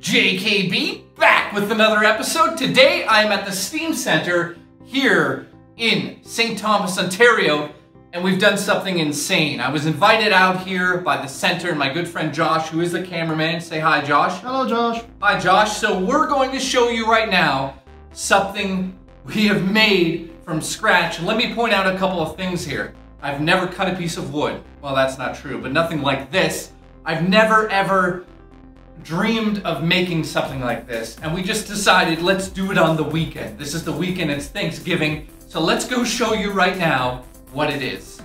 JKB, back with another episode. Today I am at the Steam Center here in St. Thomas, Ontario, and we've done something insane. I was invited out here by the center and my good friend Josh, who is the cameraman. Say hi, Josh. Hello, Josh. Hi, Josh. So we're going to show you right now something we have made from scratch. Let me point out a couple of things here. I've never cut a piece of wood. Well, that's not true, but nothing like this. I've never ever dreamed of making something like this, and we just decided let's do it on the weekend. This is the weekend, it's Thanksgiving, so let's go show you right now what it is.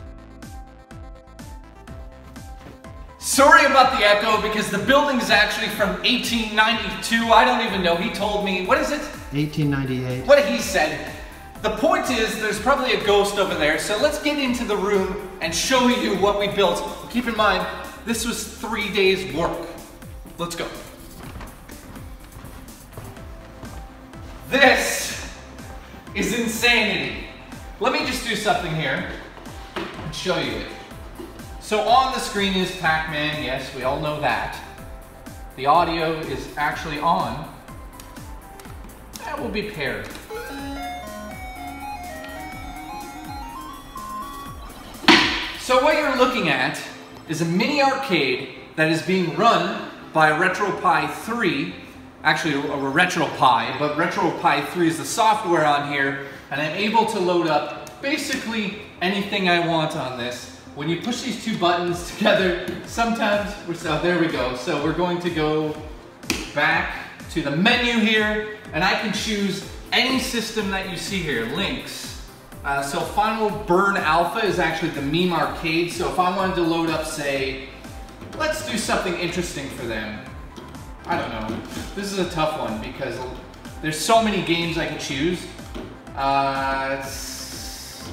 Sorry about the echo because the building is actually from 1892. I don't even know. He told me, what is it? 1898. What he said. The point is there's probably a ghost over there, so let's get into the room and show you what we built. Keep in mind, this was 3 days work. Let's go. This is insanity. Let me just do something here and show you it. So on the screen is Pac-Man, yes, we all know that. The audio is actually on. That will be paired. So what you're looking at is a mini arcade that is being run by a RetroPie 3, actually a RetroPie, but RetroPie 3 is the software on here, and I'm able to load up basically anything I want on this. When you push these two buttons together, sometimes there we go. So we're going to go back to the menu here, and I can choose any system that you see here, Links. So Final Burn Alpha is actually the meme arcade, so if I wanted to load up, say, let's do something interesting for them. I don't know. This is a tough one because there's so many games I could choose.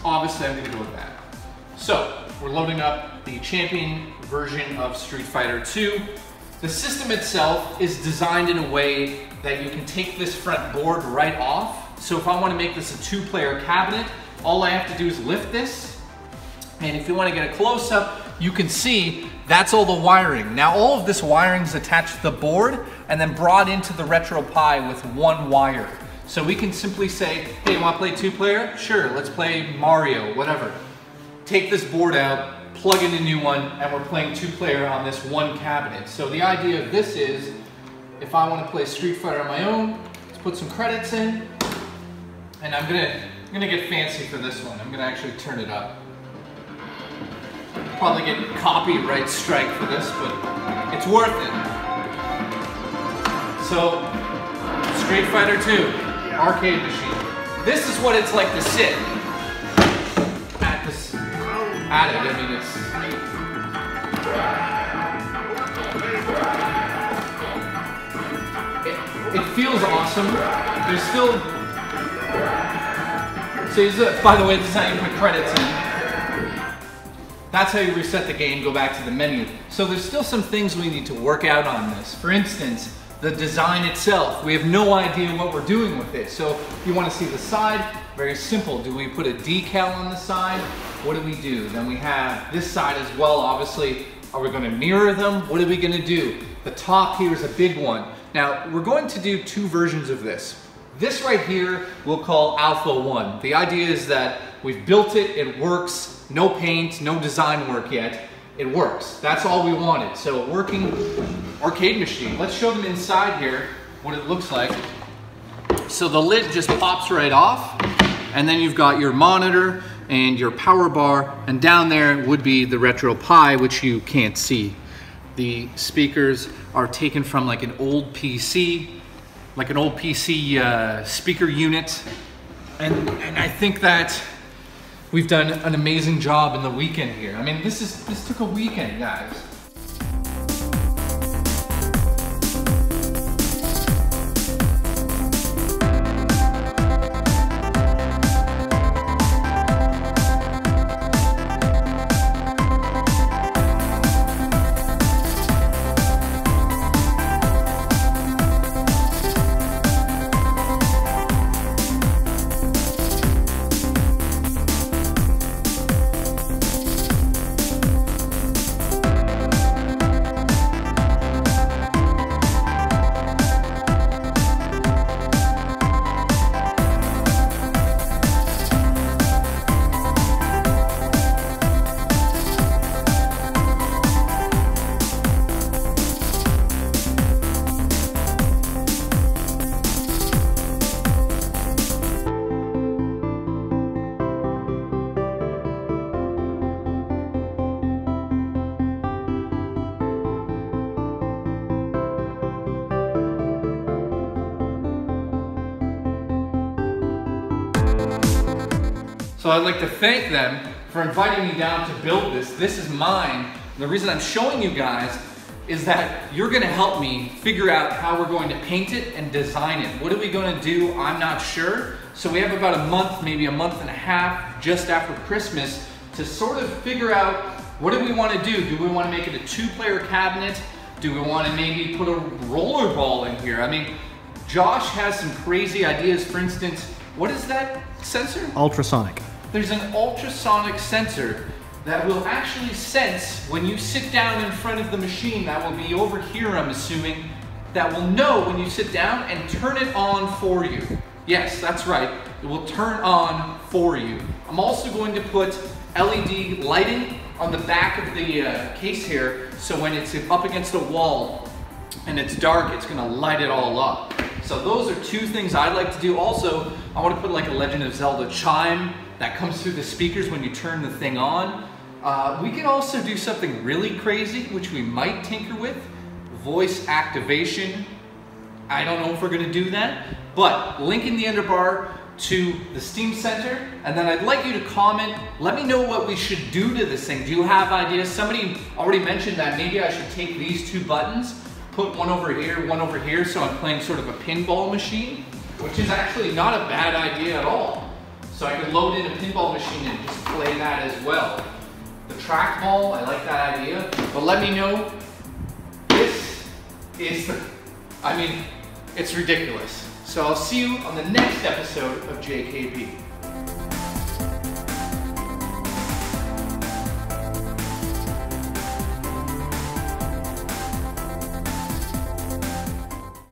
Obviously, I'm gonna go with that. So, we're loading up the champion version of Street Fighter 2. The system itself is designed in a way that you can take this front board right off. So if I want to make this a two-player cabinet, all I have to do is lift this. And if you want to get a close-up, you can see that's all the wiring. Now all of this wiring is attached to the board and then brought into the RetroPie with one wire. So we can simply say, hey, want to play two-player? Sure, let's play Mario, whatever. Take this board out, plug in a new one, and we're playing two-player on this one cabinet. So the idea of this is, if I want to play Street Fighter on my own, let's put some credits in, and I'm gonna get fancy for this one. I'm gonna actually turn it up. Probably get copyright strike for this, but it's worth it. So, Street Fighter 2, arcade machine. This is what it's like to sit at it. I mean, it feels awesome. There's still, so by the way, this is how you put credits in. That's how you reset the game, go back to the menu. So there's still some things we need to work out on this. For instance, the design itself. We have no idea what we're doing with it. So if you want to see the side, very simple. Do we put a decal on the side? What do we do? Then we have this side as well, obviously. Are we going to mirror them? What are we going to do? The top here is a big one. Now, we're going to do two versions of this. This right here we'll call Alpha 1. The idea is that we've built it, it works, no paint, no design work yet. It works. That's all we wanted. So working arcade machine. Let's show them inside here what it looks like. So the lid just pops right off, and then you've got your monitor and your power bar, and down there would be the RetroPie, which you can't see. The speakers are taken from like an old PC, speaker unit, and I think that we've done an amazing job in the weekend here. I mean, this took a weekend, guys. So I'd like to thank them for inviting me down to build this. This is mine. And the reason I'm showing you guys is that you're gonna help me figure out how we're going to paint it and design it. What are we gonna do? I'm not sure. So we have about a month, maybe a month and a half, just after Christmas, to sort of figure out what do we wanna do? Do we wanna make it a 2-player cabinet? Do we wanna maybe put a roller ball in here? I mean, Josh has some crazy ideas. For instance, what is that sensor? Ultrasonic. There's an ultrasonic sensor that will actually sense when you sit down in front of the machine. That will be over here, I'm assuming, that will know when you sit down and turn it on for you. Yes, that's right, it will turn on for you. I'm also going to put LED lighting on the back of the case here, so when it's up against a wall and it's dark, it's gonna light it all up. So those are 2 things I'd like to do. Also, I want to put like a Legend of Zelda chime that comes through the speakers when you turn the thing on. We can also do something really crazy, which we might tinker with. Voice activation. I don't know if we're gonna do that, but link in the underbar to the Steam Center, and then I'd like you to comment, let me know what we should do to this thing. Do you have ideas? Somebody already mentioned that maybe I should take these 2 buttons, put one over here, so I'm playing sort of a pinball machine, which is actually not a bad idea at all. So I could load in a pinball machine and just play that as well. The trackball, I like that idea, but let me know. This is, I mean, it's ridiculous. So I'll see you on the next episode of JKB.